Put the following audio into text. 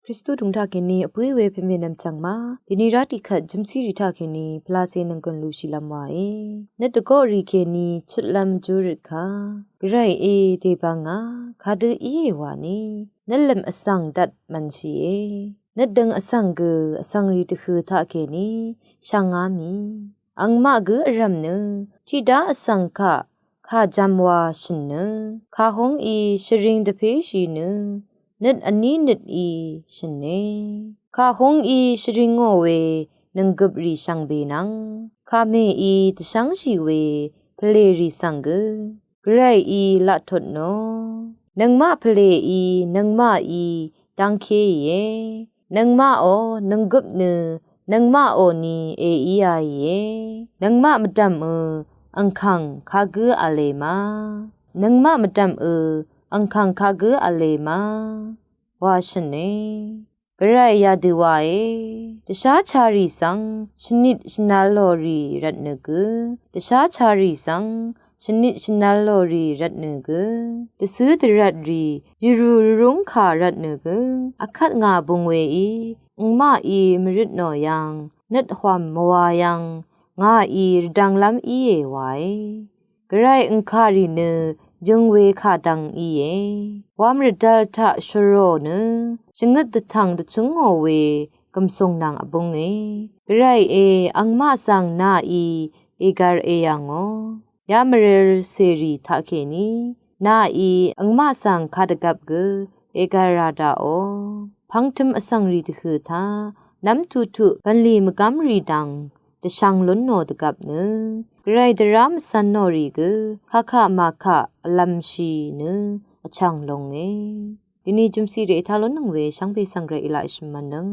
คริสตุทุงทาเกนีอปุยเวเพเมนัมจังมาดินีราติขัดจุมซีริทาเกนีพลาเซนังกันลูชิลัมวาเอเนตโกรีเกนีชุดลัมจูริคากไรเอเดบังาคาเดอีเอวานีเนลเลมอสังดัดมันชีเอเนดดังอสังเกอสังรีตคือทาเกนีช่างามีอังมาเกอรัมเนทิดาอสังคะข้าจำว่าฉันเนข้าหงอีชริงเดเพชีเนนึดอันนี้นึดอีฉันเนข้าหงอีชริงโอเวนังกบรีสังเบนังข้าเมอีตสังชีเวเพลรีสังเกไกรอีละทดโนนังมาเพลอีนังมาอีดังเคเยนังมาโอนังกบเนนังมาโอนีเออีไอเยนังมามดัมอังคังคาเกออะไรมานังมามดัมอังคังคาเกออะไรมาวาชเนกระไรยาดูวาเอตชาชารีสังชนิดชนาลอรีรัตเนกตชาชารีสังชนิดชนาลอรีรัตเนกตซื้อตรัดรียูรูรุงคารัตเนกอคัดงาบงเวอีมาอีมริดนอยังนัดความมวายังงาอีดังลำอีเอไว้กระไรอังคารีเนจงเวขาดังอีเอวามริดัลทะชโรเนชงดทังตะชงโอเวกำทรงนางอบงเอกระไรเออังมาสังนาอีเอกาเอยังอยามเรลเซรีทาเคนีนาอีอังมาสังคาดกับเกเอการาดาโอพังทึมอสังรีตคือทาน้ำทุบันลีมกำรีดังตะช่างล้นโนตกับเนกระไรดรามสันนอรีกข้ามาคะลัมชีเนอช่างลงดินีจุมซีเรทาล้นนังเวช่างไปสังเกตอิลาอิชมันนัง